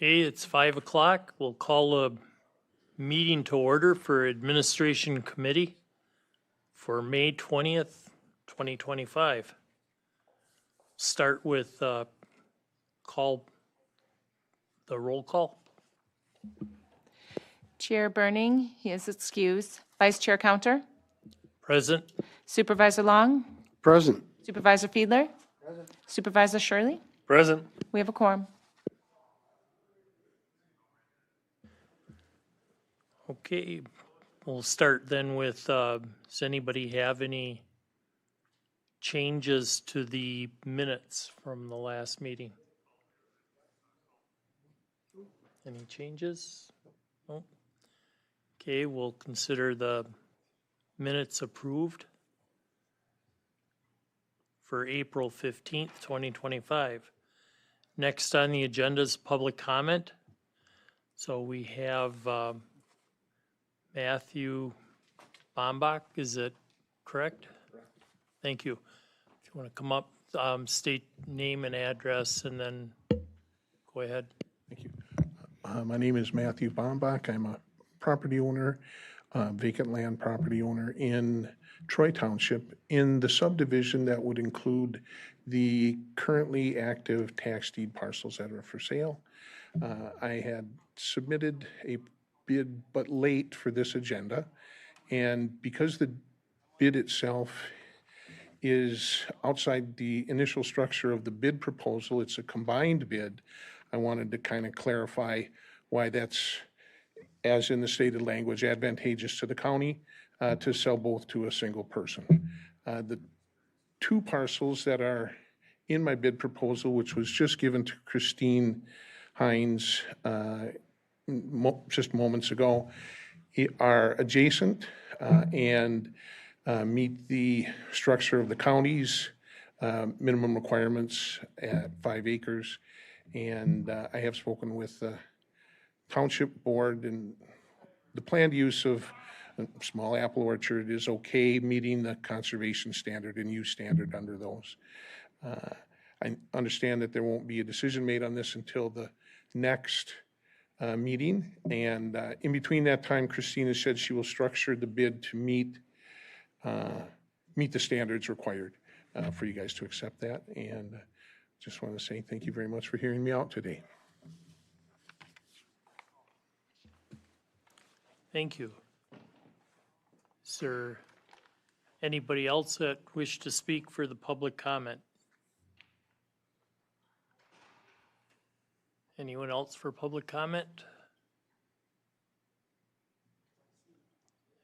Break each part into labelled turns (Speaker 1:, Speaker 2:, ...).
Speaker 1: Okay, it's 5 o'clock. We'll call a meeting to order for Administration Committee for May 20th, 2025. Start with call the roll call.
Speaker 2: Chair Burning, he is excused. Vice Chair Counter,
Speaker 1: Present.
Speaker 2: Supervisor Long,
Speaker 3: Present.
Speaker 2: Supervisor Fiedler, Supervisor Shirley.
Speaker 1: Present.
Speaker 2: We have a quorum.
Speaker 1: Okay, we'll start then with, does anybody have any changes to the minutes from the last meeting? Any changes? No? Okay, we'll consider the minutes approved for April 15th, 2025. Next on the agenda is public comment. So we have Matthew Bombach, is it correct? Correct. Thank you. If you want to come up, state name and address, and then go ahead.
Speaker 3: Thank you. My name is Matthew Bombach. I'm a property owner, vacant land property owner in Troy Township in the subdivision that would include the currently active tax deed parcels that are for sale. I had submitted a bid but late for this agenda, and because the bid itself is outside the initial structure of the bid proposal, it's a combined bid. I wanted to kind of clarify why that's, as in the stated language, advantageous to the county to sell both to a single person. The two parcels that are in my bid proposal, which was just given to Christine Hines just moments ago, are adjacent and meet the structure of the county's minimum requirements at 5 acres. And I have spoken with the township board, and the planned use of a small apple orchard is okay, meeting the conservation standard and use standard under those. I understand that there won't be a decision made on this until the next meeting, and in between that time, Christina said she will structure the bid to meet the standards required for you guys to accept that. And just want to say thank you very much for hearing me out today.
Speaker 1: Thank you. Is there anybody else that wish to speak for the public comment? Anyone else for public comment?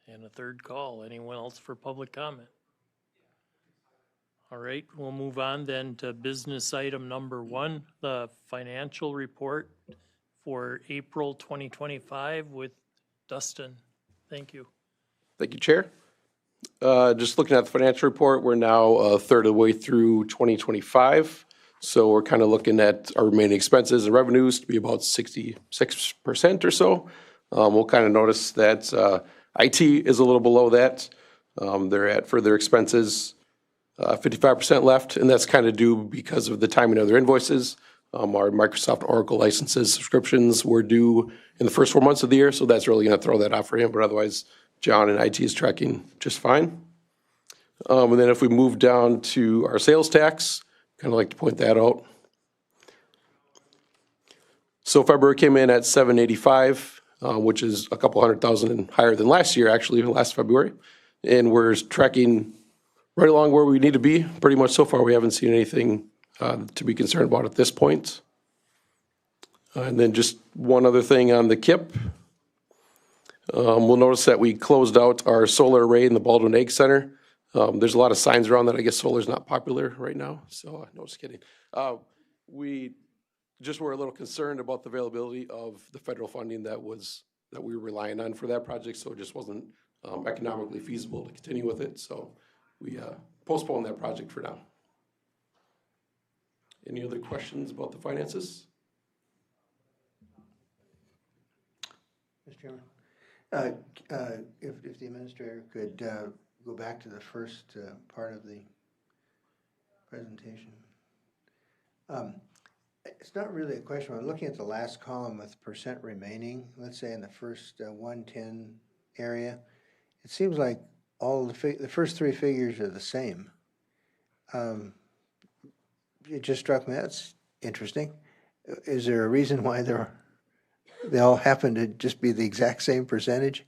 Speaker 1: And a third call. Anyone else for public comment? All right, we'll move on then to business item number 1, the financial report for April 2025 with Dustin. Thank you.
Speaker 4: Thank you, Chair. Just looking at the financial report, we're now a third of the way through 2025. So we're kind of looking at our remaining expenses and revenues to be about 66% or so. We'll kind of notice that IT is a little below that. They're at for their expenses 55% left, and that's kind of due because of the timing of their invoices. Our Microsoft Oracle licenses subscriptions were due in the first 4 months of the year, so that's really going to throw that off for him. But otherwise, John and IT is tracking just fine. And then if we move down to our sales tax, kind of like to point that out. So February came in at $785, which is a couple $100,000 higher than last year, actually, last February. And we're tracking right along where we need to be. Pretty much so far, we haven't seen anything to be concerned about at this point. And then just one other thing on the KIP. We'll notice that we closed out our solar array in the Baldwin Egg Center. There's a lot of signs around that I guess solar is not popular right now. So no, just kidding. We just were a little concerned about the availability of the federal funding that we were relying on for that project. So it just wasn't economically feasible to continue with it. So we postponed that project for now. Any other questions about the finances?
Speaker 5: Mr. Chairman, if the administrator could go back to the first part of the presentation. It's not really a question. I'm looking at the last column with percent remaining, let's say in the first 110 area. It seems like all the first three figures are the same. It just struck me, that's interesting. Is there a reason why they all happen to just be the exact same percentage?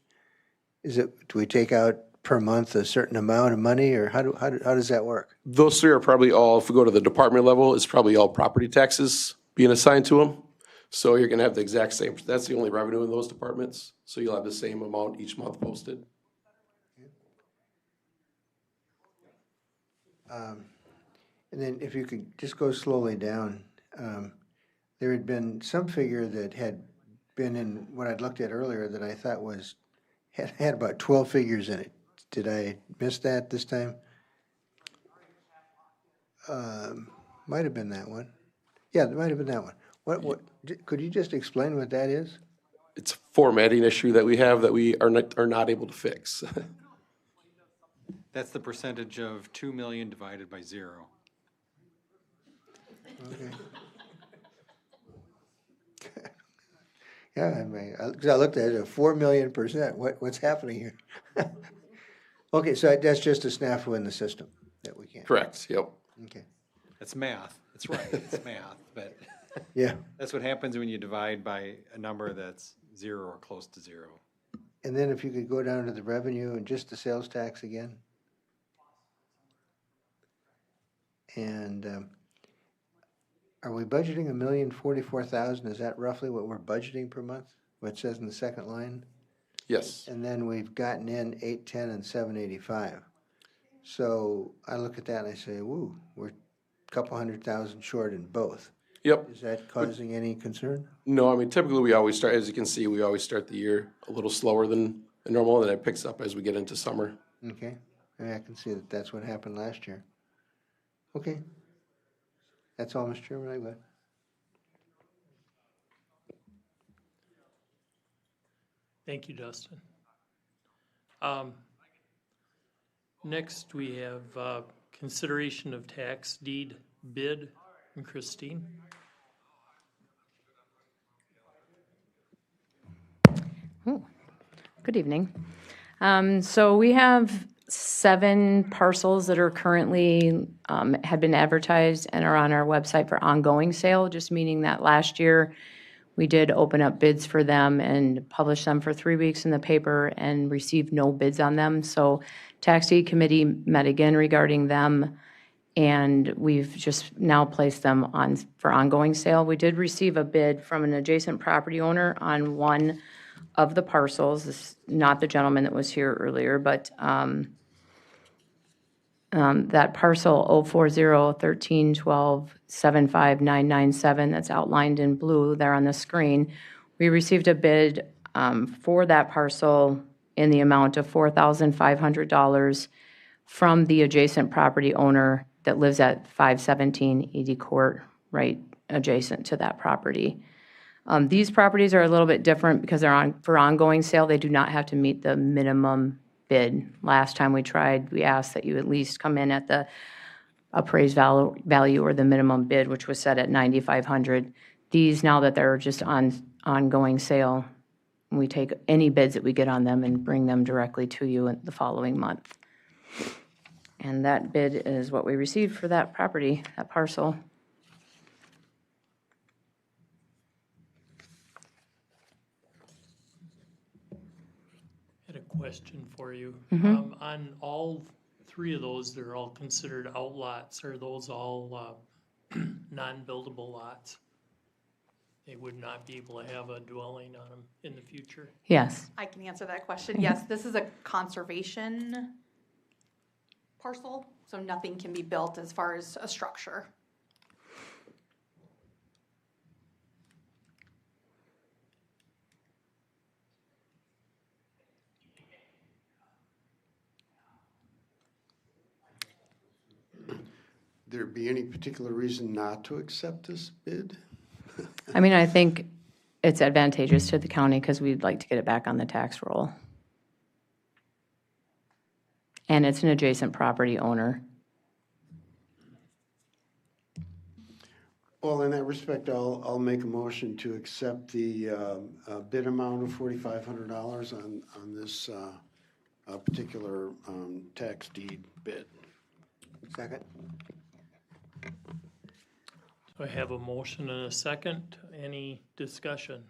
Speaker 5: Do we take out per month a certain amount of money, or how does that work?
Speaker 4: Those three are probably all, if we go to the department level, it's probably all property taxes being assigned to them. So you're gonna have the exact same, that's the only revenue in those departments. So you'll have the same amount each month posted.
Speaker 5: And then if you could just go slowly down, there had been some figure that had been in what I'd looked at earlier that I thought had about 12 figures in it. Did I miss that this time? Might have been that one. Yeah, it might have been that one. Could you just explain what that is?
Speaker 4: It's a formatting issue that we have that we are not able to fix.
Speaker 6: That's the percentage of 2 million divided by 0.
Speaker 5: Okay. Yeah, because I looked at it, 4 million%. What's happening here? Okay, so that's just a snafu in the system that we can't.
Speaker 4: Correct, yep.
Speaker 5: Okay.
Speaker 6: That's math. That's right, it's math, but
Speaker 5: Yeah,
Speaker 6: that's what happens when you divide by a number that's 0 or close to 0.
Speaker 5: and then if you could go down to the revenue and just the sales tax again. And are we budgeting $1,044,000? Is that roughly what we're budgeting per month? What it says in the second line?
Speaker 4: Yes,
Speaker 5: And then we've gotten in 810 and 785. So I look at that and I say, woo, we're a couple $100,000 short in both.
Speaker 4: yep.
Speaker 5: Is that causing any concern?
Speaker 4: No, I mean, typically we always start, as you can see, we always start the year a little slower than normal, and then it picks up as we get into summer.
Speaker 5: Okay, I can see that that's what happened last year. Okay. That's all, Mr. Chairman, I got.
Speaker 1: Thank you, Dustin. Next, we have consideration of tax deed bid from Christine.
Speaker 7: Good evening. So we have 7 parcels that are currently, had been advertised and are on our website for ongoing sale, just meaning that last year we did open up bids for them and publish them for 3 weeks in the paper and received no bids on them. So Tax Deed Committee met again regarding them, and we've just now placed them on for ongoing sale. We did receive a bid from an adjacent property owner on one of the parcels. This is not the gentleman that was here earlier, but that parcel 04013127597 that's outlined in blue there on the screen, we received a bid for that parcel in the amount of $4,500 from the adjacent property owner that lives at 517 Edie Court, right adjacent to that property. These properties are a little bit different because they're for ongoing sale. They do not have to meet the minimum bid. Last time we tried, we asked that you at least come in at the appraised value or the minimum bid, which was set at $9,500. These, now that they're just on ongoing sale, we take any bids that we get on them and bring them directly to you in the following month. And that bid is what we received for that property, that parcel.
Speaker 1: Had a question for you. On all 3 of those, they're all considered outlots. Are those all non-buildable lots? They would not be able to have a dwelling on them in the future?
Speaker 7: Yes.
Speaker 8: I can answer that question. Yes, this is a conservation parcel, so nothing can be built as far as a structure.
Speaker 9: There be any particular reason not to accept this bid?
Speaker 7: I mean, I think it's advantageous to the county because we'd like to get it back on the tax roll. And it's an adjacent property owner.
Speaker 9: Well, in that respect, I'll make a motion to accept the bid amount of $4,500 on this particular tax deed bid.
Speaker 5: Second?
Speaker 1: So I have a motion and a second. Any discussion?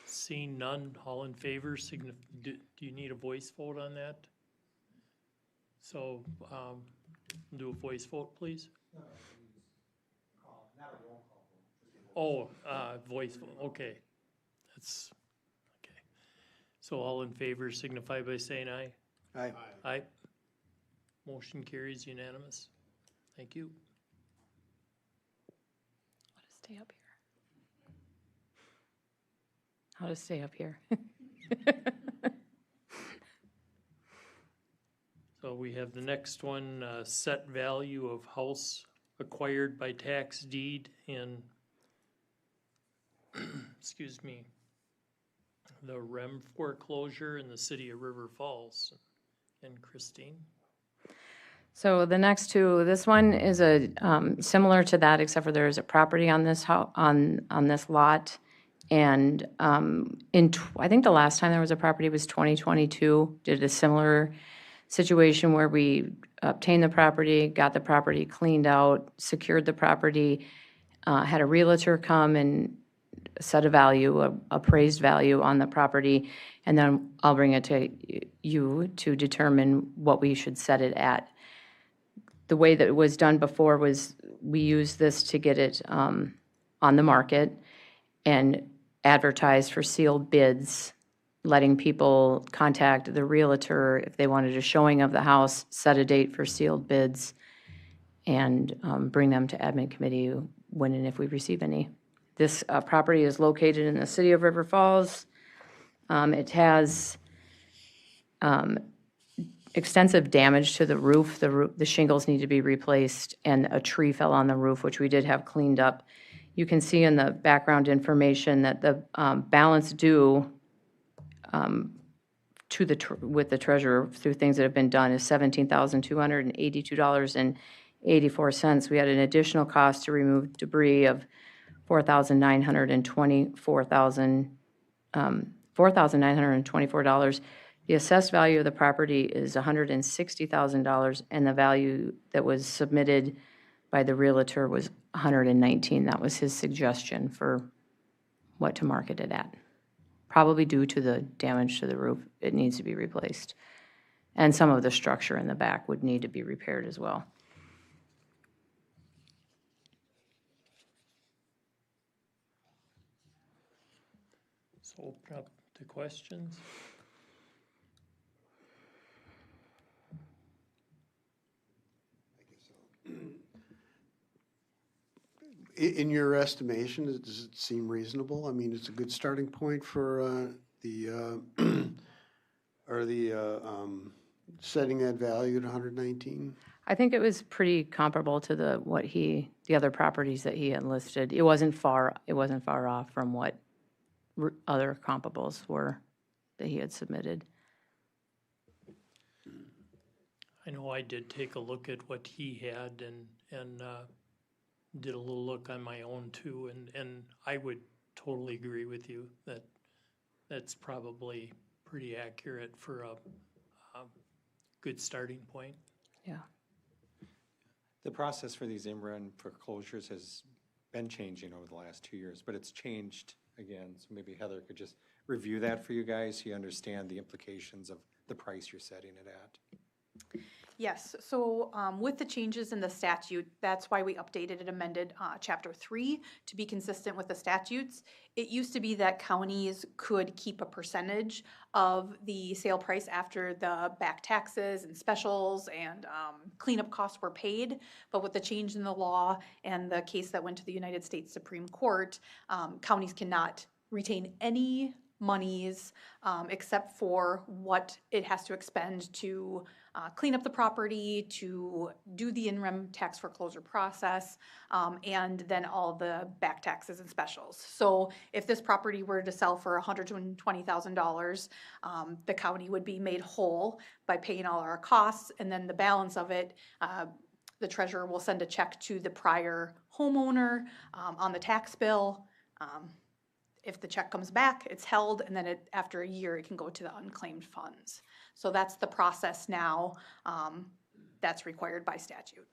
Speaker 1: Seeing none, all in favor, do you need a voice vote on that? So, do a voice vote, please. Oh, voice vote, okay. That's, okay. So all in favor signify by saying aye.
Speaker 5: Aye.
Speaker 1: Aye. Motion carries unanimous. Thank you.
Speaker 7: Stay up here. How to stay up here.
Speaker 1: So we have the next one, set value of house acquired by tax deed in, excuse me, the REM foreclosure in the city of River Falls. And Christine?
Speaker 7: So the next two, this one is a, similar to that, except for there's a property on this on this lot. And I think the last time there was a property was 2022, did a similar situation where we obtained the property, got the property cleaned out, secured the property, had a realtor come and set a value, appraised value on the property, and then I'll bring it to you to determine what we should set it at. The way that it was done before was we used this to get it on the market and advertise for sealed bids, letting people contact the realtor if they wanted a showing of the house, set a date for sealed bids, and bring them to admin committee when and if we receive any. This property is located in the city of River Falls. It has extensive damage to the roof. The shingles need to be replaced, and a tree fell on the roof, which we did have cleaned up. You can see in the background information that the balance due with the treasurer through things that have been done is $17,282.84. We had an additional cost to remove debris of $4,924. The assessed value of the property is $160,000, and the value that was submitted by the realtor was $119,000. That was his suggestion for what to market it at. Probably due to the damage to the roof, it needs to be replaced. And some of the structure in the back would need to be repaired as well.
Speaker 1: So open up to questions.
Speaker 9: In your estimation, does it seem reasonable? I mean, it's a good starting point for setting that value at 119?
Speaker 7: I think it was pretty comparable to the other properties that he had listed. It wasn't far off from what other comparables were that he had submitted.
Speaker 1: I know I did take a look at what he had and did a little look on my own too, and I would totally agree with you that that's probably pretty accurate for a good starting point.
Speaker 7: Yeah.
Speaker 6: The process for these in-run foreclosures has been changing over the last 2 years, but it's changed again. So maybe Heather could just review that for you guys so you understand the implications of the price you're setting it at.
Speaker 8: Yes, so with the changes in the statute, that's why we updated and amended Chapter 3 to be consistent with the statutes. It used to be that counties could keep a percentage of the sale price after the back taxes and specials and cleanup costs were paid. But with the change in the law and the case that went to the United States Supreme Court, counties cannot retain any monies except for what it has to expend to clean up the property, to do the in-rem tax foreclosure process, and then all the back taxes and specials. So if this property were to sell for $120,000, the county would be made whole by paying all our costs, and then the balance of it, the treasurer will send a check to the prior homeowner on the tax bill. If the check comes back, it's held, and then after a year, it can go to the unclaimed funds. So that's the process now. That's required by statute.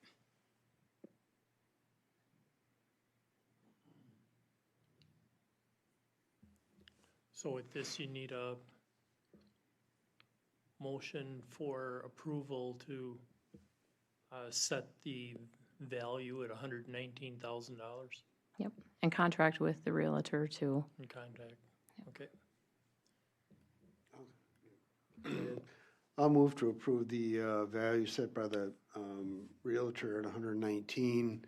Speaker 1: So with this, you need a motion for approval to set the value at $119,000
Speaker 7: Yep, and contract with the realtor to,
Speaker 1: in contact. Okay.
Speaker 9: I'll move to approve the value set by the Realtor at 119,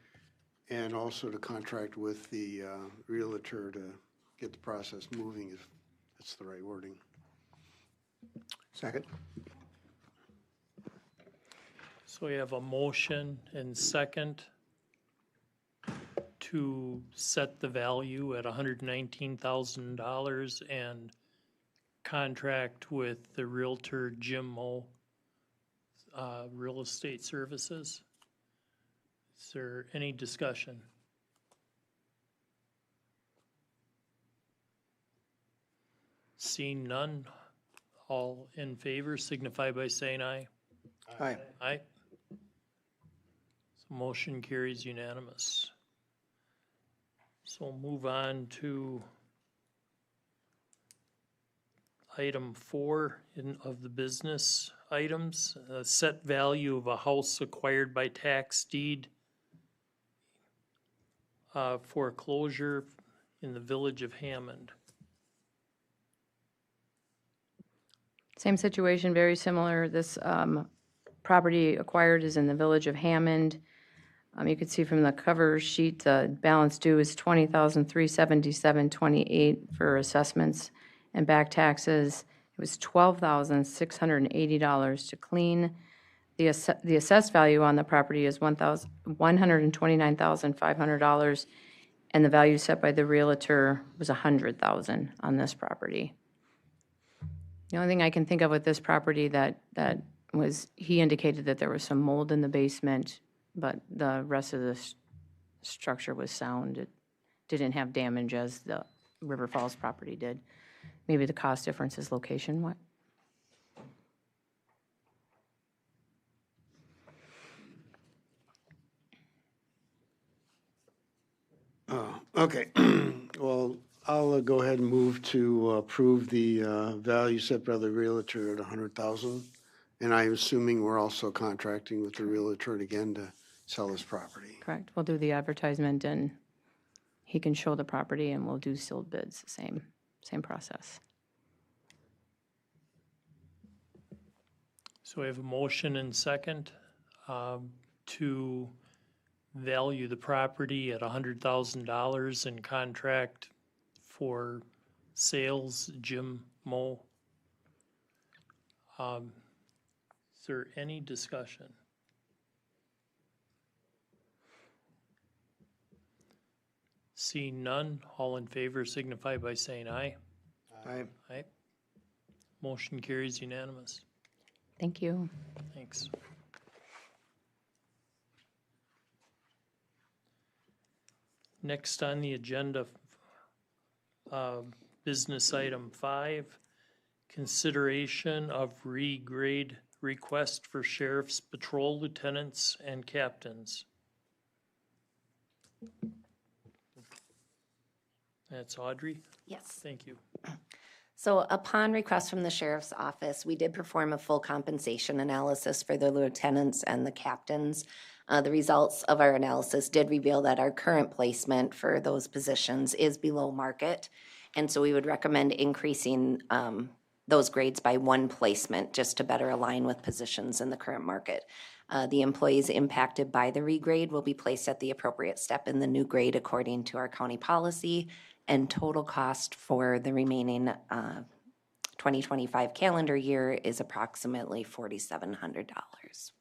Speaker 9: and also to contract with the Realtor to get the process moving, if that's the right wording.
Speaker 5: Second?
Speaker 1: So we have a motion and second to set the value at $119,000 and contract with the Realtor Jim Moe Real Estate Services. Is there any discussion? Seeing none, all in favor signify by saying aye.
Speaker 5: Aye.
Speaker 1: Aye. So motion carries unanimous. So we'll move on to item 4 of the business items, set value of a house acquired by tax deed, foreclosure in the village of Hammond.
Speaker 7: same situation, very similar. This property acquired is in the village of Hammond. You can see from the cover sheet, the balance due is $20,377.28 for assessments and back taxes. It was $12,680 to clean. The assessed value on the property is $129,500, and the value set by the realtor was $100,000 on this property. The only thing I can think of with this property that was, he indicated that there was some mold in the basement, but the rest of the structure was sound. It didn't have damage as the River Falls property did. Maybe the cost difference is location, what?
Speaker 9: Okay, well, I'll go ahead and move to approve the value set by the Realtor at 100,000. And I'm assuming we're also contracting with the Realtor again to sell this property.
Speaker 7: Correct. We'll do the advertisement and he can show the property and we'll do sealed bids, same process.
Speaker 1: So we have a motion and second to value the property at $100,000 and contract for sales, Jim Moe. Is there any discussion? Seeing none, all in favor signify by saying aye.
Speaker 5: Aye.
Speaker 1: Aye. Motion carries unanimous.
Speaker 7: Thank you.
Speaker 1: Thanks. Next on the agenda, business item 5, consideration of regrade request for sheriff's patrol lieutenants and captains. That's Audrey.
Speaker 10: Yes.
Speaker 1: Thank you.
Speaker 10: So upon request from the sheriff's office, we did perform a full compensation analysis for the lieutenants and the captains. The results of our analysis did reveal that our current placement for those positions is below market. And so we would recommend increasing those grades by 1 placement just to better align with positions in the current market. The employees impacted by the regrade will be placed at the appropriate step in the new grade according to our county policy, and total cost for the remaining 2025 calendar year is approximately $4,700.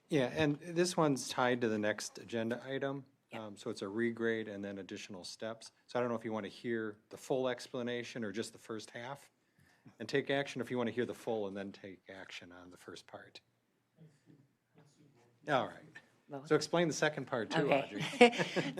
Speaker 6: Yeah, and this one's tied to the next agenda item. So it's a regrade and then additional steps. So I don't know if you want to hear the full explanation or just the first half and take action, if you want to hear the full and then take action on the first part. All right. So explain the second part too, Audrey.
Speaker 10: Okay.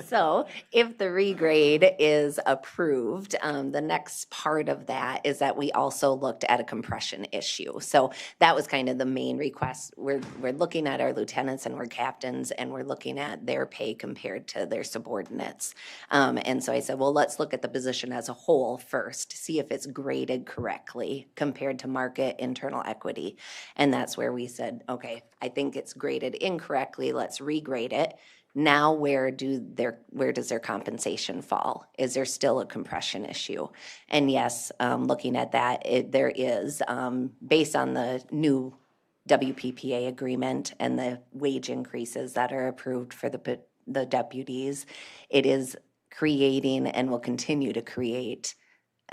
Speaker 10: So if the regrade is approved, the next part of that is that we also looked at a compression issue. So that was kind of the main request. We're looking at our lieutenants and we're captains, and we're looking at their pay compared to their subordinates. And so I said, well, let's look at the position as a whole first, see if it's graded correctly compared to market internal equity. And that's where we said, okay, I think it's graded incorrectly. Let's regrade it. Now, where does their compensation fall? Is there still a compression issue? And yes, looking at that, there is, based on the new WPPA agreement and the wage increases that are approved for the deputies, it is creating and will continue to create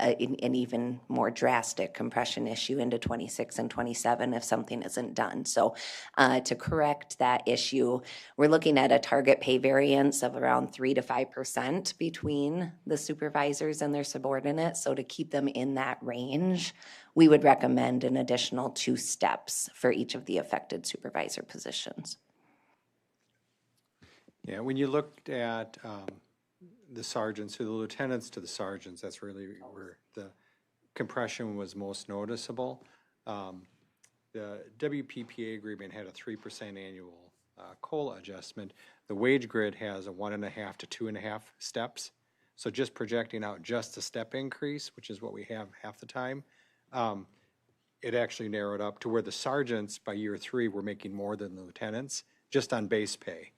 Speaker 10: an even more drastic compression issue into 26 and 27 if something isn't done. So to correct that issue, we're looking at a target pay variance of around 3 to 5% between the supervisors and their subordinates. So to keep them in that range, we would recommend an additional 2 steps for each of the affected supervisor positions.
Speaker 6: Yeah, when you looked at the sergeants, to the lieutenants to the sergeants, that's really where the compression was most noticeable. The WPPA agreement had a 3% annual COLA adjustment. The wage grid has a 1.5 to 2.5 steps. So just projecting out just a step increase, which is what we have half the time, it actually narrowed up to where the sergeants by year 3 were making more than the lieutenants just on base pay.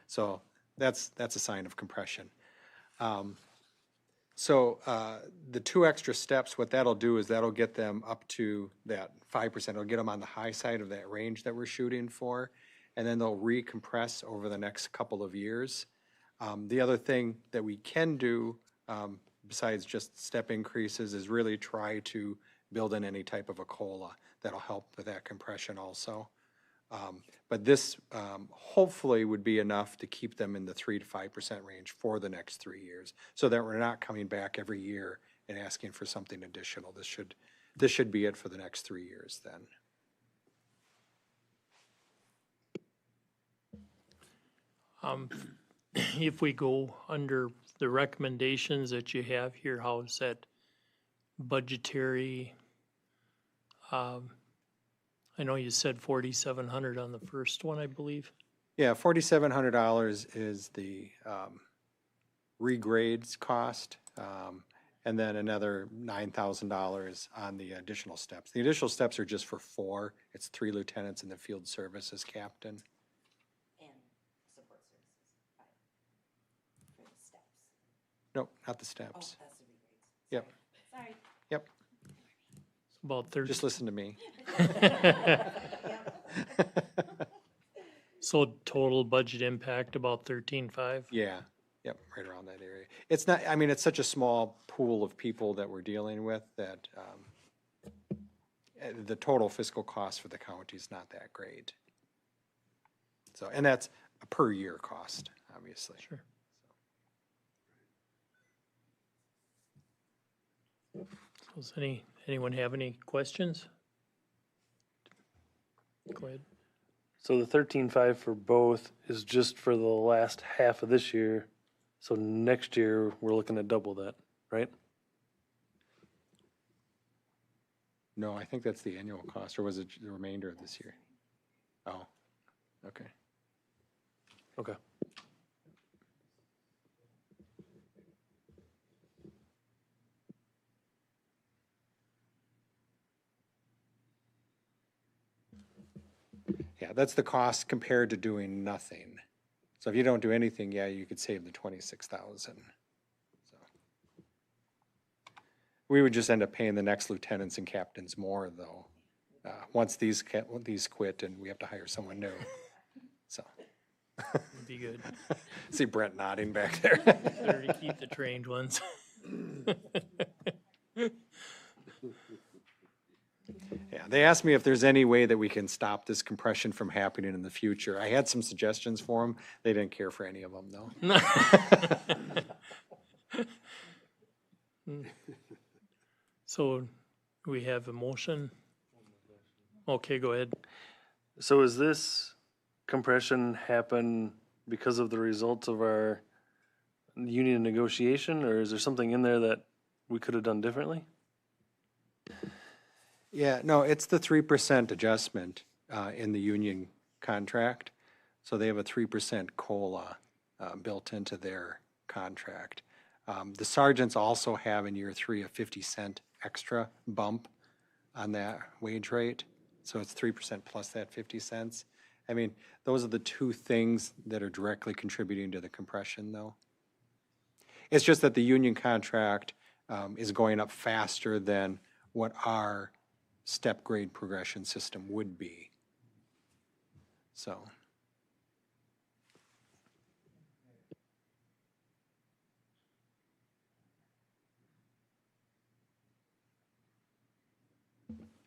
Speaker 6: So that's a sign of compression. So the 2 extra steps, what that'll do is that'll get them up to that 5%. It'll get them on the high side of that range that we're shooting for, and then they'll recompress over the next couple of years. The other thing that we can do, besides just step increases, is really try to build in any type of a COLA that'll help with that compression also. But this hopefully would be enough to keep them in the 3 to 5% range for the next 3 years, so that we're not coming back every year and asking for something additional. This should be it for the next 3 years then.
Speaker 1: If we go under the recommendations that you have here, how is that budgetary? I know you said 4,700 on the first one, I believe.
Speaker 6: Yeah, $4,700 is the regrades cost, and then another $9,000 on the additional steps. The additional steps are just for 4. It's 3 lieutenants and the field services captain.
Speaker 10: And support services, 5 for the steps.
Speaker 6: No, not the steps.
Speaker 10: That's the regrades.
Speaker 6: Yep,
Speaker 10: Sorry.
Speaker 6: yep.
Speaker 1: About 30.
Speaker 6: Just listen to me.
Speaker 1: So total budget impact about 13.5.
Speaker 6: Yeah, yep, right around that area. It's not, I mean, it's such a small pool of people that we're dealing with that the total fiscal cost for the county is not that great. So, and that's a per year cost, obviously.
Speaker 1: Sure. Does anyone have any questions? Go ahead.
Speaker 11: So the 13.5 for both is just for the last half of this year. So next year, we're looking at double that, right?
Speaker 6: No, I think that's the annual cost, or was it the remainder of this year? Oh, okay.
Speaker 11: Okay.
Speaker 6: Yeah, that's the cost compared to doing nothing. So if you don't do anything, yeah, you could save the 26,000. So we would just end up paying the next lieutenants and captains more, though. Once these quit and we have to hire someone new. So
Speaker 1: Would be good.
Speaker 6: see Brent nodding back there.
Speaker 1: Better to keep the trained ones.
Speaker 6: Yeah, they asked me if there's any way that we can stop this compression from happening in the future. I had some suggestions for them. They didn't care for any of them, though.
Speaker 1: So we have a motion. Okay, go ahead.
Speaker 11: So is this compression happen because of the results of our union negotiation, or is there something in there that we could have done differently?
Speaker 6: Yeah, no, it's the 3% adjustment in the union contract. So they have a 3% COLA built into their contract. The sergeants also have in year 3 a 50-cent extra bump on that wage rate. So it's 3% plus that 50 cents. I mean, those are the two things that are directly contributing to the compression, though. It's just that the union contract is going up faster than what our step grade progression system would be. So.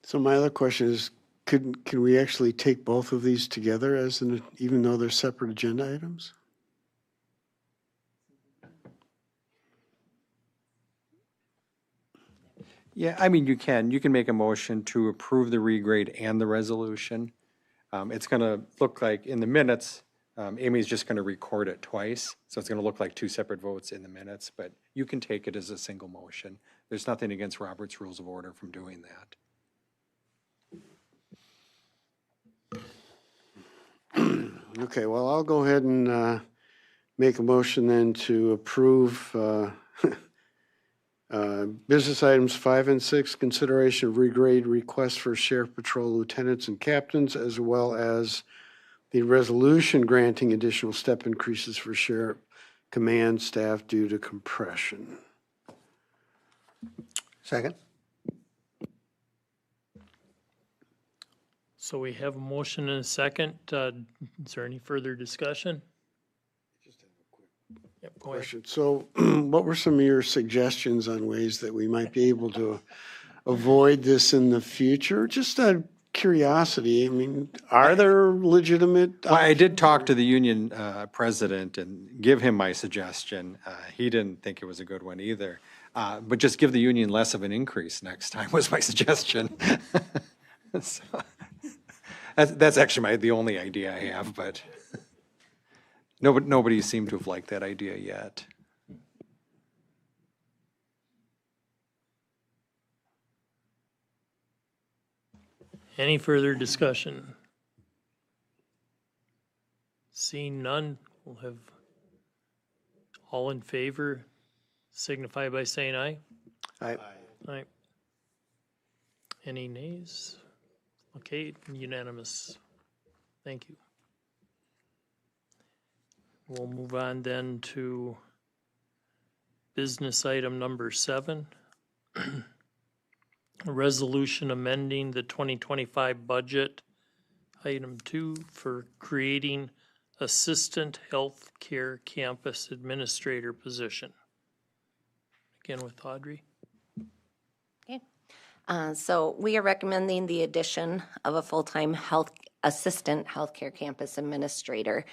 Speaker 9: So my other question is, can we actually take both of these together even though they're separate agenda items?
Speaker 6: Yeah, I mean, you can make a motion to approve the regrade and the resolution. It's going to look like in the minutes, Amy's just going to record it twice. So it's going to look like two separate votes in the minutes, but you can take it as a single motion. There's nothing against Robert's Rules of Order from doing that.
Speaker 9: Okay, well, I'll go ahead and make a motion then to approve business items 5 and 6, consideration of regrade requests for Sheriff Patrol lieutenants and captains, as well as the resolution granting additional step increases for Sheriff command staff due to compression.
Speaker 5: Second?
Speaker 1: So we have a motion and a second. Is there any further discussion? Yep, go ahead.
Speaker 9: Question. So what were some of your suggestions on ways that we might be able to avoid this in the future? Just out of curiosity, I mean, are there legitimate?
Speaker 6: Well, I did talk to the union president and give him my suggestion. He didn't think it was a good one either. But just give the union less of an increase next time was my suggestion. So, that's actually the only idea I have, but nobody seemed to have liked that idea yet.
Speaker 1: Any further discussion? Seeing none, we'll have all in favor signify by saying aye.
Speaker 5: Aye.
Speaker 1: Aye. Any nays? Okay, unanimous. Thank you. We'll move on then to business item number 7. A resolution amending the 2025 budget, item 2, for creating assistant health care campus administrator position. Again with Audrey.
Speaker 10: So we are recommending the addition of a full-time assistant healthcare campus administrator.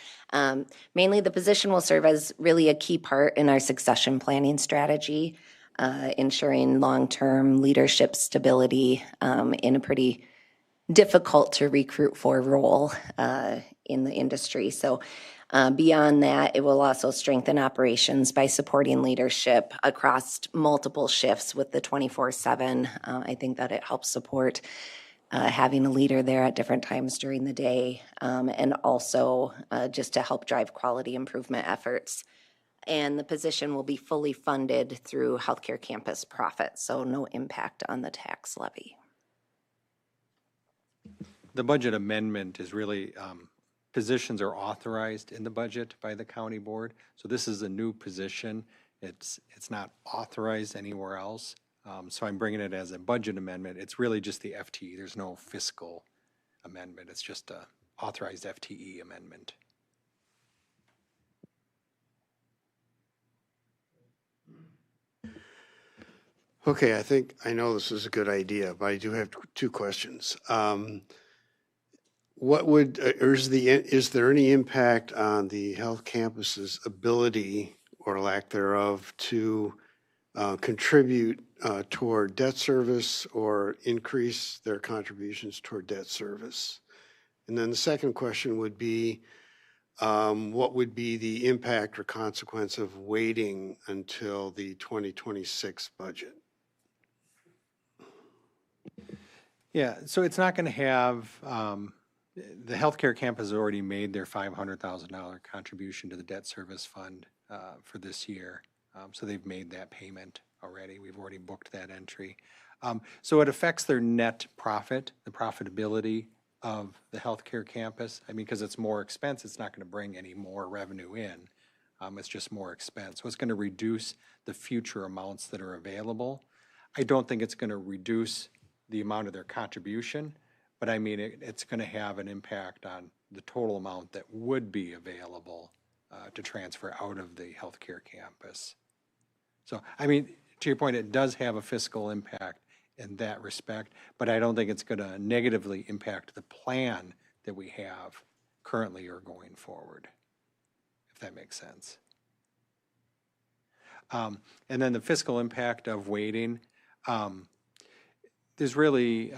Speaker 10: Mainly the position will serve as really a key part in our succession planning strategy, ensuring long-term leadership stability in a pretty difficult to recruit for role in the industry. So beyond that, it will also strengthen operations by supporting leadership across multiple shifts with the 24/7. I think that it helps support having a leader there at different times during the day, and also just to help drive quality improvement efforts. And the position will be fully funded through healthcare campus profits, so no impact on the tax levy.
Speaker 6: The budget amendment is really, positions are authorized in the budget by the county board. So this is a new position. It's not authorized anywhere else. So I'm bringing it as a budget amendment. It's really just the FTE. There's no fiscal amendment. It's just a authorized FTE amendment.
Speaker 9: Okay, I think I know this is a good idea, but I do have two questions. Is there any impact on the health campus's ability or lack thereof to contribute toward debt service or increase their contributions toward debt service? And then the second question would be, what would be the impact or consequence of waiting until the 2026 budget?
Speaker 6: Yeah, so it's not going to have, the healthcare campus has already made their $500,000 contribution to the debt service fund for this year. So they've made that payment already. We've already booked that entry. So it affects their net profit, the profitability of the healthcare campus. I mean, because it's more expense, it's not going to bring any more revenue in. It's just more expense. So it's going to reduce the future amounts that are available. I don't think it's going to reduce the amount of their contribution, but I mean, it's going to have an impact on the total amount that would be available to transfer out of the healthcare campus. So, I mean, to your point, it does have a fiscal impact in that respect, but I don't think it's going to negatively impact the plan that we have currently or going forward, if that makes sense. And then the fiscal impact of waiting, there's really,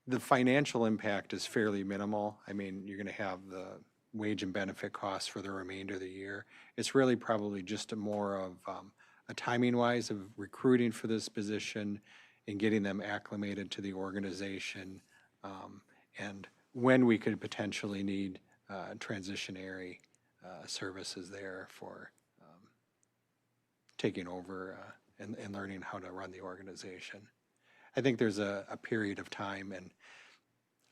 Speaker 6: the financial impact is fairly minimal. I mean, you're going to have the wage and benefit costs for the remainder of the year. It's really probably just more of a timing-wise of recruiting for this position and getting them acclimated to the organization, and when we could potentially need transitionary services there for taking over and learning how to run the organization. I think there's a period of time, and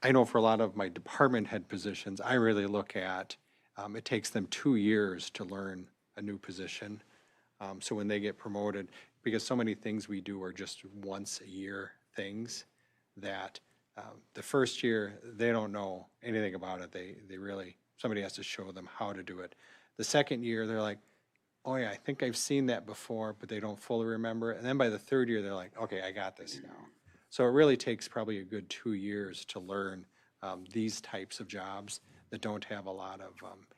Speaker 6: I know for a lot of my department head positions, I really look at, it takes them 2 years to learn a new position. So when they get promoted, because so many things we do are just once a year things, that the first year, they don't know anything about it. They really, somebody has to show them how to do it. The second year, they're like, oh yeah, I think I've seen that before, but they don't fully remember it. And then by the third year, they're like, okay, I got this now. So it really takes probably a good 2 years to learn these types of jobs that don't have a lot of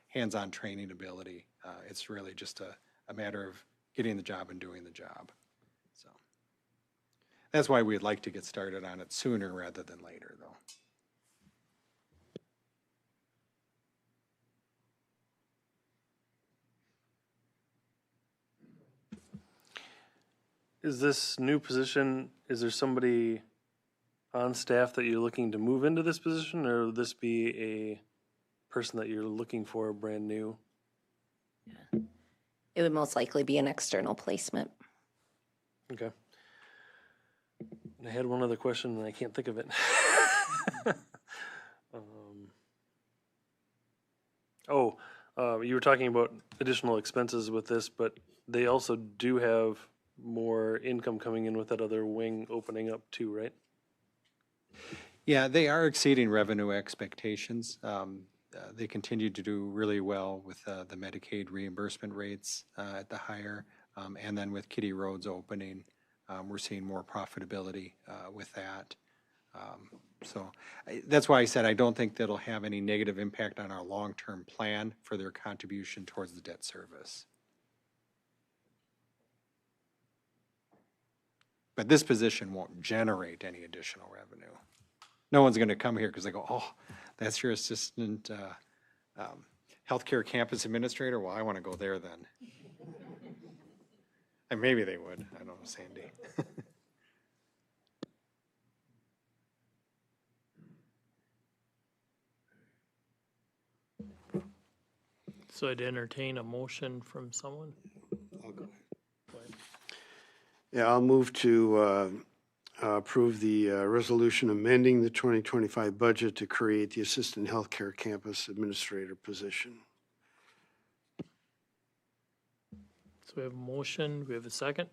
Speaker 6: hands-on training ability. It's really just a matter of getting the job and doing the job. So that's why we'd like to get started on it sooner rather than later, though.
Speaker 11: Is this new position, is there somebody on staff that you're looking to move into this position, or would this be a person that you're looking for brand new?
Speaker 10: It would most likely be an external placement.
Speaker 11: Okay. And I had one other question and I can't think of it. You were talking about additional expenses with this, but they also do have more income coming in with that other wing opening up too, right?
Speaker 6: Yeah, they are exceeding revenue expectations. They continue to do really well with the Medicaid reimbursement rates at the higher, and then with Kitty Roads opening, we're seeing more profitability with that. So that's why I said I don't think that'll have any negative impact on our long-term plan for their contribution towards the debt service. But this position won't generate any additional revenue. No one's going to come here because they go, oh, that's your assistant healthcare campus administrator? Well, I want to go there then. And maybe they would. I don't know, Sandy.
Speaker 1: So I'd entertain a motion from someone.
Speaker 9: I'll go ahead. Yeah, I'll move to approve the resolution amending the 2025 budget to create the Assistant Healthcare Campus Administrator position.
Speaker 1: So we have a motion, we have a second.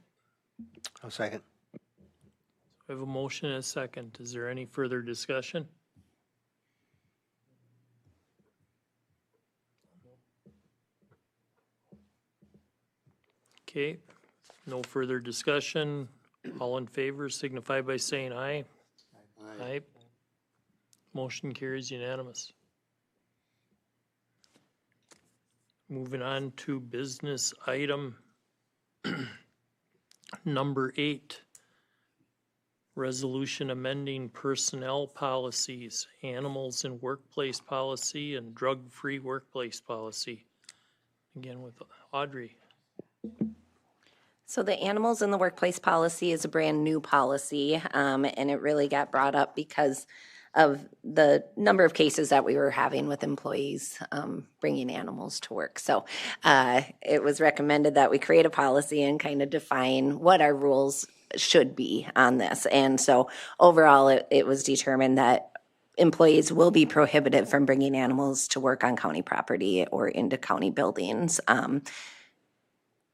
Speaker 5: I'll second.
Speaker 1: We have a motion and a second. Is there any further discussion? Okay, no further discussion. All in favor signify by saying aye. Aye. Motion carries unanimous. Moving on to business item number 8. Resolution amending personnel policies, animals in workplace policy and drug-free workplace policy. Again with Audrey.
Speaker 10: So the animals in the workplace policy is a brand new policy, and it really got brought up because of the number of cases that we were having with employees bringing animals to work. So it was recommended that we create a policy and kind of define what our rules should be on this. And so overall, it was determined that employees will be prohibited from bringing animals to work on county property or into county buildings,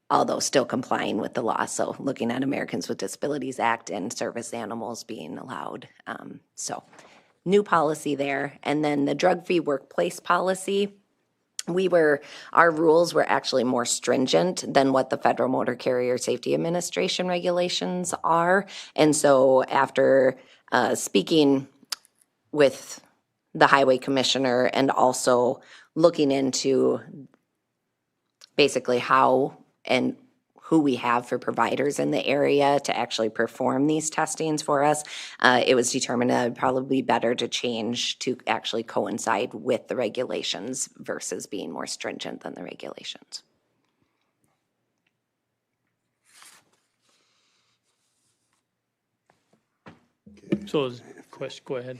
Speaker 10: although still complying with the law. So looking at Americans with Disabilities Act and service animals being allowed. So new policy there. And then the drug-free workplace policy, our rules were actually more stringent than what the Federal Motor Carrier Safety Administration regulations are. And so after speaking with the highway commissioner and also looking into basically how and who we have for providers in the area to actually perform these testings for us, it was determined that it would probably be better to change to actually coincide with the regulations versus being more stringent than the regulations.
Speaker 1: So, question, go ahead.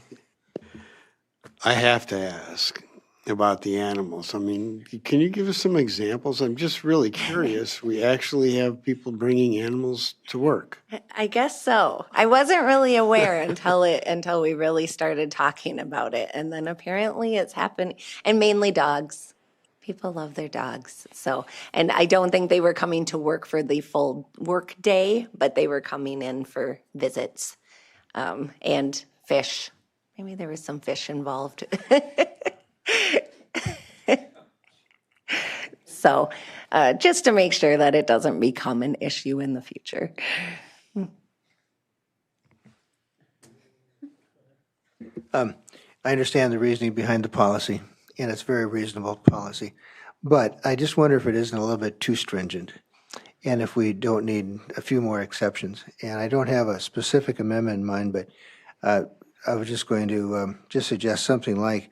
Speaker 9: I have to ask about the animals. I mean, can you give us some examples? I'm just really curious. We actually have people bringing animals to work.
Speaker 10: I guess so. I wasn't really aware until we really started talking about it. And then apparently it's happened, and mainly dogs. People love their dogs. So, and I don't think they were coming to work for the full work day, but they were coming in for visits, and fish. Maybe there was some fish involved. So just to make sure that it doesn't become an issue in the future.
Speaker 5: I understand the reasoning behind the policy, and it's very reasonable policy. But I just wonder if it isn't a little bit too stringent, and if we don't need a few more exceptions. And I don't have a specific amendment in mind, but I was just going to just suggest something like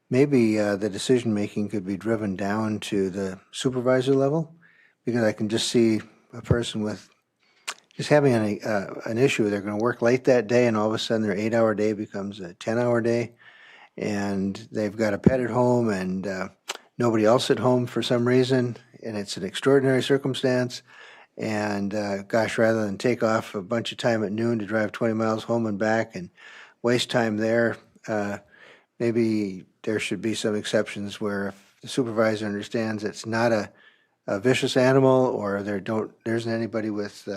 Speaker 5: maybe the decision-making could be driven down to the supervisor level, because I can just see a person with just having an issue. They're going to work late that day, and all of a sudden their 8-hour day becomes a 10-hour day, and they've got a pet at home and nobody else at home for some reason, and it's an extraordinary circumstance. And gosh, rather than take off a bunch of time at noon to drive 20 miles home and back and waste time there, maybe there should be some exceptions where if the supervisor understands it's not a vicious animal, or there isn't anybody with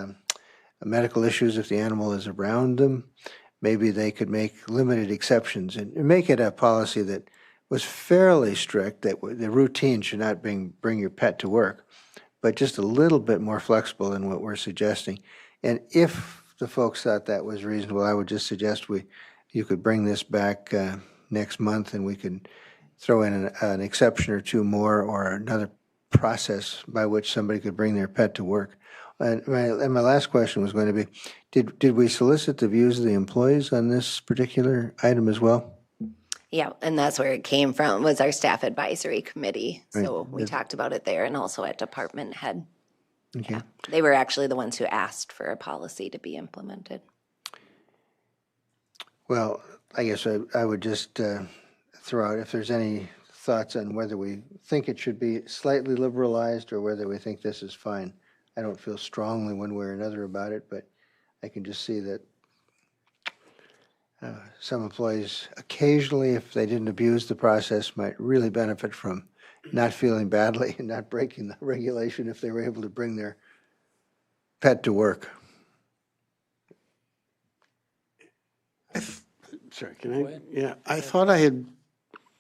Speaker 5: medical issues if the animal is around them, maybe they could make limited exceptions and make it a policy that was fairly strict, that the routine should not bring your pet to work, but just a little bit more flexible than what we're suggesting. And if the folks thought that was reasonable, I would just suggest you could bring this back next month, and we could throw in an exception or two more, or another process by which somebody could bring their pet to work. And my last question was going to be, did we solicit the views of the employees on this particular item as well?
Speaker 10: Yeah, and that's where it came from, was our staff advisory committee. So
Speaker 5: Right.
Speaker 10: we talked about it there, and also at department head.
Speaker 5: Okay.
Speaker 10: Yeah, they were actually the ones who asked for a policy to be implemented.
Speaker 5: Well, I guess I would just throw out if there's any thoughts on whether we think it should be slightly liberalized or whether we think this is fine. I don't feel strongly one way or another about it, but I can just see that some employees occasionally, if they didn't abuse the process, might really benefit from not feeling badly and not breaking the regulation if they were able to bring their pet to work.
Speaker 9: Sorry, can I? Yeah, I thought I had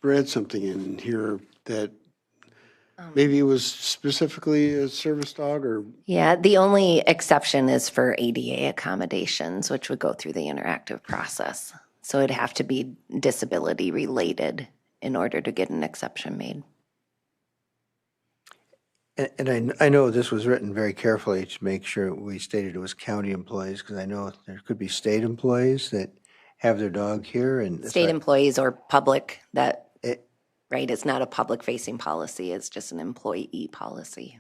Speaker 9: read something in here that maybe it was specifically a service dog, or?
Speaker 10: Yeah, the only exception is for ADA accommodations, which would go through the interactive process. So it'd have to be disability related in order to get an exception made.
Speaker 5: And I know this was written very carefully to make sure we stated it was county employees, because I know there could be state employees that have their dog here and. it's
Speaker 10: State
Speaker 5: like-
Speaker 10: employees or public, that,
Speaker 5: It-
Speaker 10: right, it's not a public-facing policy, it's just an employee policy.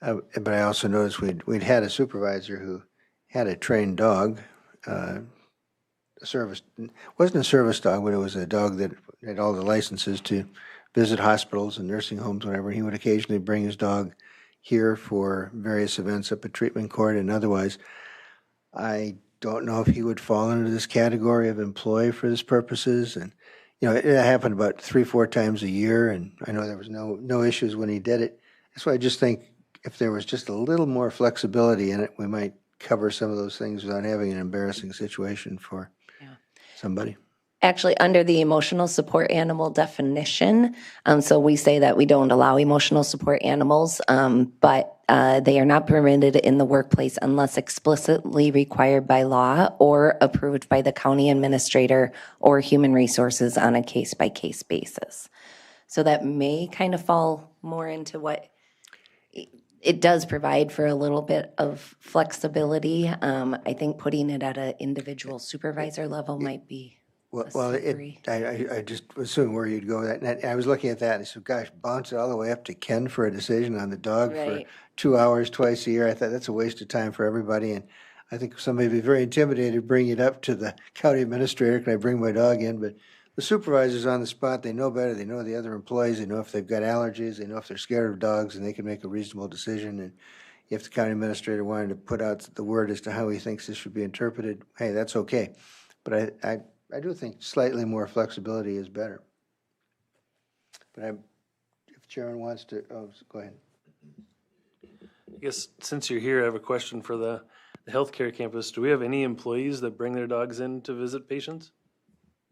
Speaker 5: But I also noticed we'd had a supervisor who had a trained dog, wasn't a service dog, but it was a dog that had all the licenses to visit hospitals and nursing homes, whatever. He would occasionally bring his dog here for various events up at treatment court and otherwise. I don't know if he would fall into this category of employee for this purposes. And, it happened about 3-4 times a year, and I know there was no issues when he did it. That's why I just think if there was just a little more flexibility in it, we might cover some of those things without having an embarrassing situation for somebody.
Speaker 10: Actually, under the emotional support animal definition, so we say that we don't allow emotional support animals, but they are not permitted in the workplace unless explicitly required by law or approved by the county administrator or human resources on a case-by-case basis. So that may kind of fall more into what it does provide for a little bit of flexibility. I think putting it at an individual supervisor level might be.
Speaker 5: Well, I just assumed where you'd go with that. And I was looking at that and I said, gosh, bounce it all the way up to Ken for a decision on the dog for
Speaker 10: Right.
Speaker 5: 2 hours twice a year. I thought that's a waste of time for everybody. And I think somebody would be very intimidated bringing it up to the county administrator. Can I bring my dog in? But the supervisor's on the spot. They know better. They know the other employees. They know if they've got allergies. They know if they're scared of dogs, and they can make a reasonable decision. And if the county administrator wanted to put out the word as to how he thinks this should be interpreted, hey, that's okay. But I do think slightly more flexibility is better. But if Chairman wants to, go ahead.
Speaker 11: I guess since you're here, I have a question for the healthcare campus. Do we have any employees that bring their dogs in to visit patients?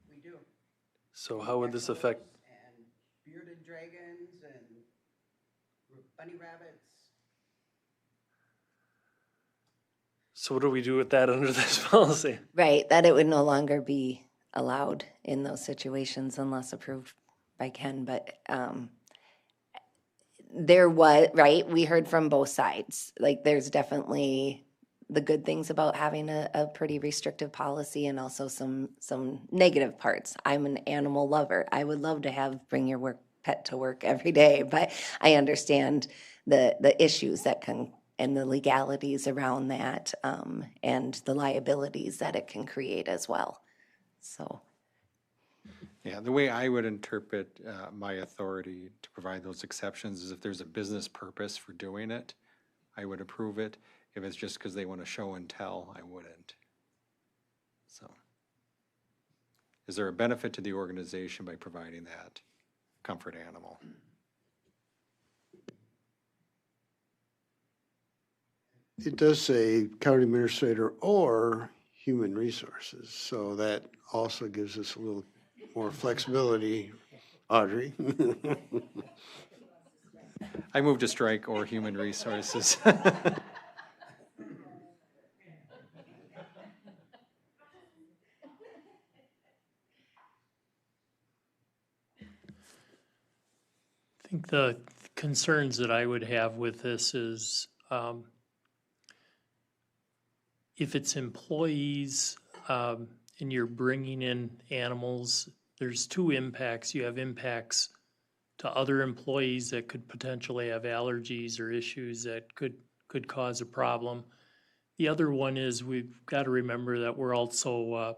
Speaker 12: We do.
Speaker 11: So how would this affect?
Speaker 12: And bearded dragons and bunny rabbits.
Speaker 11: So what do we do with that under this policy?
Speaker 10: Right, that it would no longer be allowed in those situations unless approved by Ken, but there was, right, we heard from both sides. Like, there's definitely the good things about having a pretty restrictive policy and also some negative parts. I'm an animal lover. I would love to bring your pet to work every day, but I understand the issues that can and the legalities around that, and the liabilities that it can create as well. So,
Speaker 6: Yeah, the way I would interpret my authority to provide those exceptions is if there's a business purpose for doing it, I would approve it. If it's just because they want to show and tell, I wouldn't. So, is there a benefit to the organization by providing that comfort animal?
Speaker 9: It does say county administrator or human resources, so that also gives us a little more flexibility. Audrey?
Speaker 6: I move to strike or human resources.
Speaker 1: I think the concerns that I would have with this is if it's employees and you're bringing in animals, there's two impacts. You have impacts to other employees that could potentially have allergies or issues that could cause a problem. The other one is we've got to remember that we're also a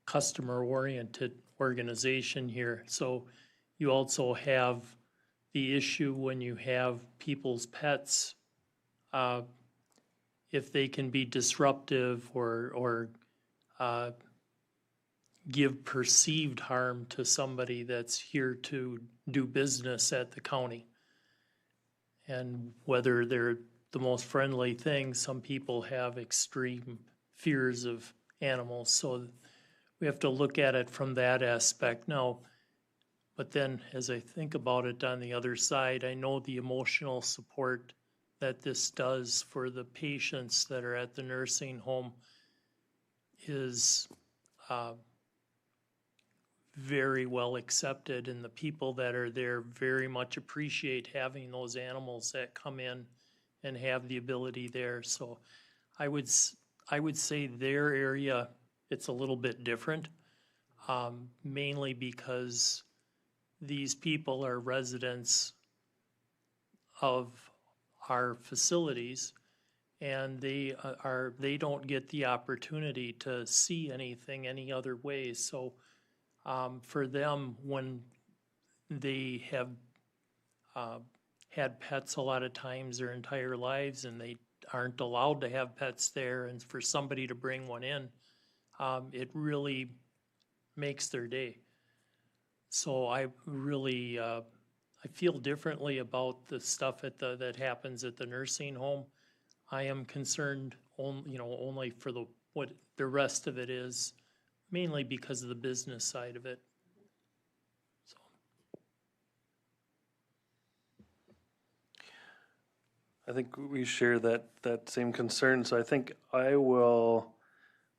Speaker 1: customer-oriented organization here. So you also have the issue when you have people's pets, if they can be disruptive or give perceived harm to somebody that's here to do business at the county. And whether they're the most friendly thing, some people have extreme fears of animals. So we have to look at it from that aspect. Now, but then as I think about it on the other side, I know the emotional support that this does for the patients that are at the nursing home is very well accepted, and the people that are there very much appreciate having those animals that come in and have the ability there. So I would say their area, it's a little bit different, mainly because these people are residents of our facilities, and they don't get the opportunity to see anything any other way. So for them, when they have had pets a lot of times their entire lives and they aren't allowed to have pets there, and for somebody to bring one in, it really makes their day. So I really, I feel differently about the stuff that happens at the nursing home. I am concerned only for what the rest of it is, mainly because of the business side of it. So.
Speaker 11: I think we share that same concern, so I think I will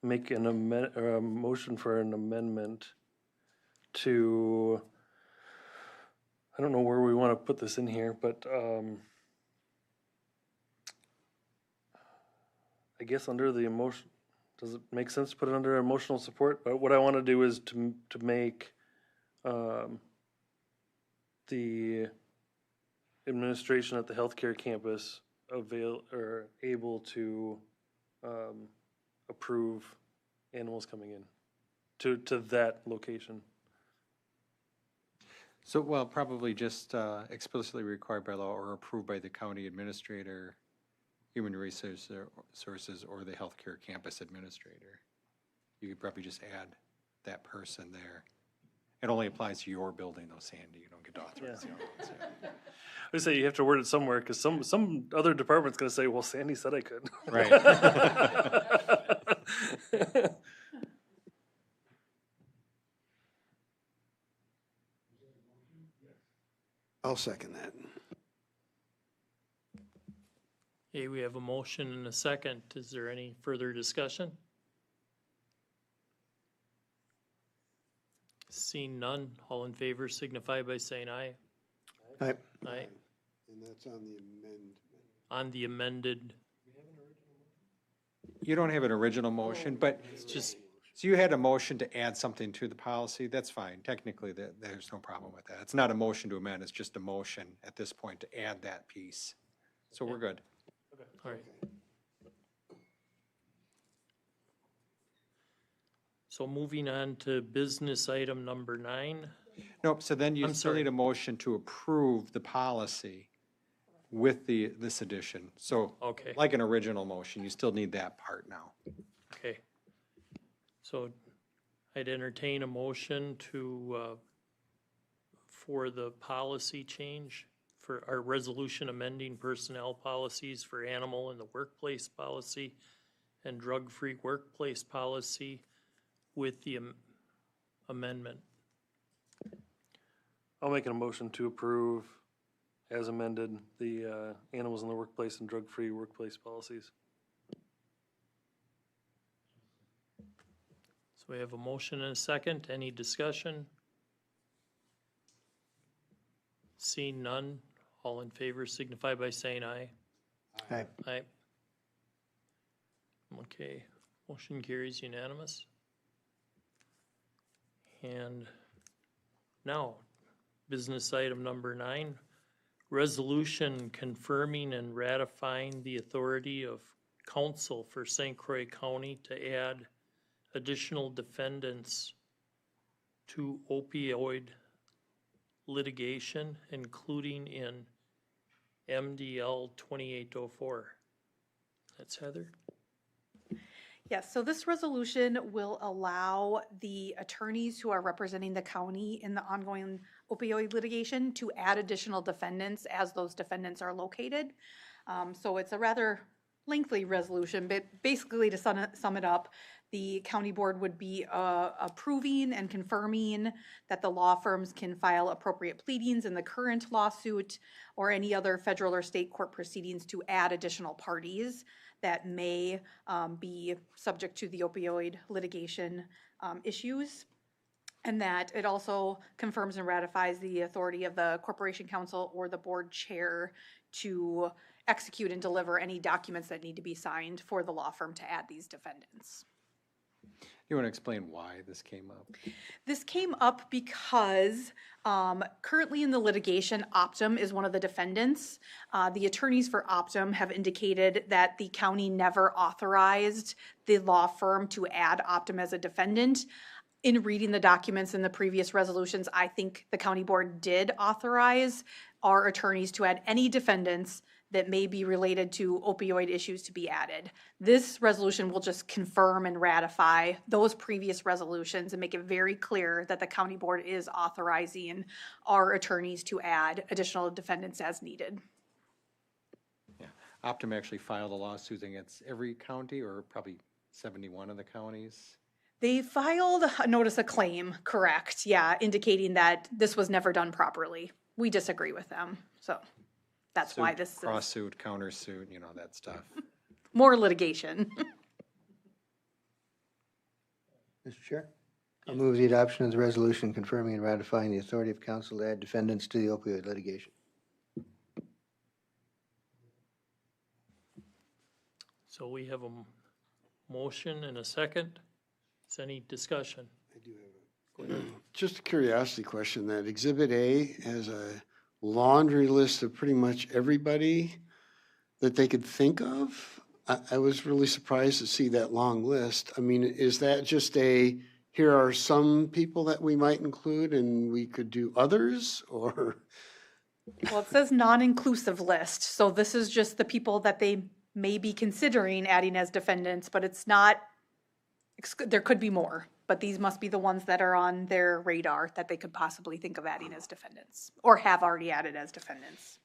Speaker 11: make a motion for an amendment to, I don't know where we want to put this in here, but I guess under the emotion, does it make sense to put it under emotional support? But what I want to do is to make the administration at the healthcare campus able to approve animals coming in to that location.
Speaker 6: So, well, probably just explicitly required by law or approved by the county administrator, human resources, or the healthcare campus administrator. You could probably just add that person there. It only applies to your building though, Sandy. You don't get to authorize the other ones. Yeah.
Speaker 11: I say you have to word it somewhere because some other department's going to say, well, Sandy said I could.
Speaker 6: Right.
Speaker 9: I'll second that.
Speaker 1: Okay, we have a motion and a second. Is there any further discussion? Seeing none, all in favor signify by saying aye.
Speaker 5: Aye.
Speaker 1: Aye.
Speaker 9: And that's on the amendment.
Speaker 1: On the amended,
Speaker 6: You don't have an original motion, but
Speaker 1: it's just,
Speaker 6: so you had a motion to add something to the policy, that's fine. Technically, there's no problem with that. It's not a motion to amend, it's just a motion at this point to add that piece. So we're good.
Speaker 1: all right. So moving on to business item number 9.
Speaker 6: Nope, so then you
Speaker 1: I'm
Speaker 6: still
Speaker 1: sorry.
Speaker 6: need a motion to approve the policy with this addition. So
Speaker 1: Okay.
Speaker 6: like an original motion, you still need that part now.
Speaker 1: Okay. So I'd entertain a motion to, for the policy change, for our resolution amending personnel policies for animal in the workplace policy and drug-free workplace policy with the amendment.
Speaker 11: I'll make a motion to approve as amended the animals in the workplace and drug-free workplace policies.
Speaker 1: So we have a motion and a second. Any discussion? Seeing none, all in favor signify by saying aye.
Speaker 5: Aye.
Speaker 1: Aye. Okay, motion carries unanimous. And now, business item number 9, resolution confirming and ratifying the authority of council for St. Croix County to add additional defendants to opioid litigation, including in MDL 2804. That's Heather?
Speaker 8: Yes, so this resolution will allow the attorneys who are representing the county in the ongoing opioid litigation to add additional defendants as those defendants are located. So it's a rather lengthy resolution, but basically to sum it up, the county board would be approving and confirming that the law firms can file appropriate pleadings in the current lawsuit or any other federal or state court proceedings to add additional parties that may be subject to the opioid litigation issues. And that it also confirms and ratifies the authority of the Corporation Counsel or the board chair to execute and deliver any documents that need to be signed for the law firm to add these defendants.
Speaker 6: You want to explain why this came up?
Speaker 8: This came up because currently in the litigation, Optum is one of the defendants. The attorneys for Optum have indicated that the county never authorized the law firm to add Optum as a defendant. In reading the documents in the previous resolutions, I think the county board did authorize our attorneys to add any defendants that may be related to opioid issues to be added. This resolution will just confirm and ratify those previous resolutions and make it very clear that the county board is authorizing our attorneys to add additional defendants as needed.
Speaker 6: Yeah, Optum actually filed a lawsuit against every county, or probably 71 of the counties.
Speaker 8: They filed a notice of claim, correct, yeah, indicating that this was never done properly. We disagree with them, so that's why this is
Speaker 6: Cross-suit, counter-suit, that stuff.
Speaker 8: more litigation.
Speaker 5: Mr. Chair? I'll move the adoption of the resolution confirming and ratifying the authority of council to add defendants to the opioid litigation.
Speaker 1: So we have a motion and a second. Is any discussion?
Speaker 9: I do have just a curiosity question. That Exhibit A has a laundry list of pretty much everybody that they could think of. I was really surprised to see that long list. I mean, is that just here are some people that we might include and we could do others, or?
Speaker 8: Well, it says non-inclusive list, so this is just the people that they may be considering adding as defendants, but it's not, there could be more, but these must be the ones that are on their radar that they could possibly think of adding as defendants, or have already added as defendants.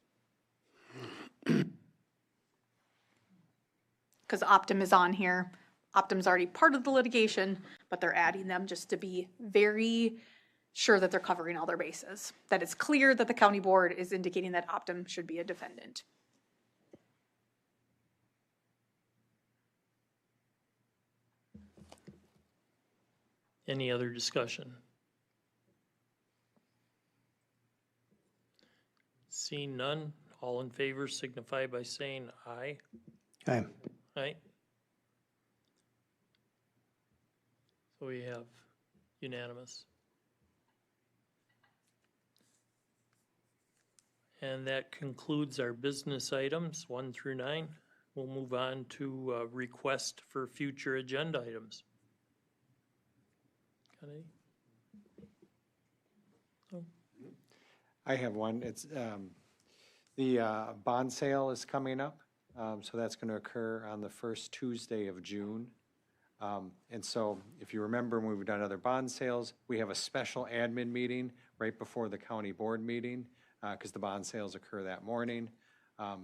Speaker 8: Because Optum is on here. Optum's already part of the litigation, but they're adding them just to be very sure that they're covering all their bases. That it's clear that the county board is indicating that Optum should be a defendant.
Speaker 1: Any other discussion? Seeing none, all in favor signify by saying aye.
Speaker 5: Aye.
Speaker 1: Aye. So we have unanimous. And that concludes our business items, 1 through 9. We'll move on to request for future agenda items. Got any?
Speaker 6: I have one. It's the bond sale is coming up, so that's going to occur on the first Tuesday of June. And so if you remember, when we've done other bond sales, we have a special admin meeting right before the county board meeting because the bond sales occur that morning.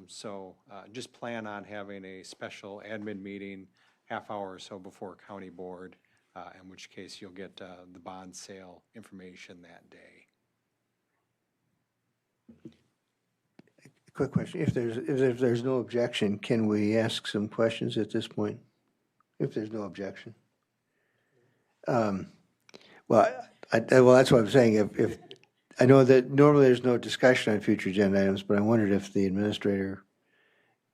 Speaker 6: So just plan on having a special admin meeting half hour or so before county board, in which case you'll get the bond sale information that day.
Speaker 5: Quick question. If there's no objection, can we ask some questions at this point? If there's no objection. Well, that's what I'm saying. If I know that normally there's no discussion on future agenda items, but I wondered if the administrator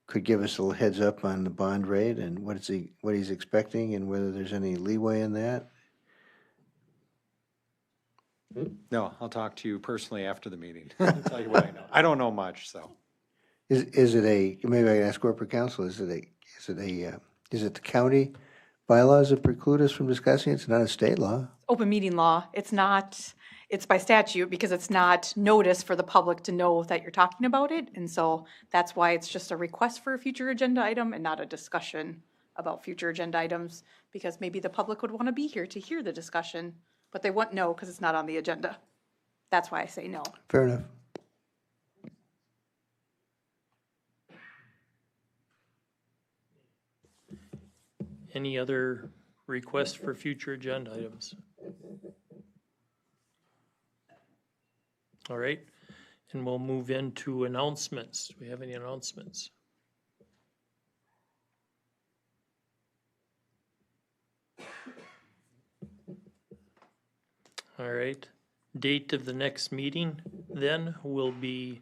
Speaker 5: could give us a little heads up on the bond rate and what he's expecting and whether there's any leeway in that.
Speaker 6: No, I'll talk to you personally after the meeting. I'll tell you what I know. I don't know much, so.
Speaker 5: Is it maybe I can ask corporate counsel, is it the county bylaws that preclude us from discussing it? It's not a state law.
Speaker 8: Open meeting law, it's not, it's by statute because it's not notice for the public to know that you're talking about it. And so that's why it's just a request for a future agenda item and not a discussion about future agenda items, because maybe the public would want to be here to hear the discussion, but they won't know because it's not on the agenda. That's why I say no.
Speaker 5: Fair enough.
Speaker 1: Any other requests for future agenda items? All right, and we'll move into announcements. Do we have any announcements? All right. Date of the next meeting then will be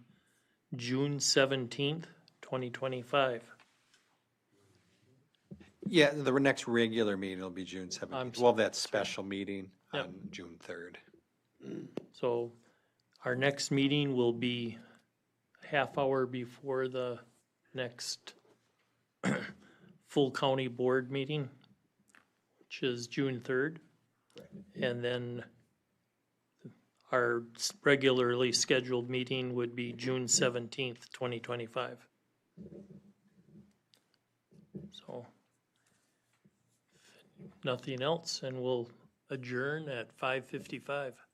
Speaker 1: June 17th, 2025.
Speaker 6: Yeah, the next regular meeting will be June 17th. We'll have that special meeting
Speaker 1: Yep.
Speaker 6: on June 3rd.
Speaker 1: So our next meeting will be half hour before the next full county board meeting, which is June 3rd. And then our regularly scheduled meeting would be June 17th, 2025. So, nothing else, and we'll adjourn at 5:55.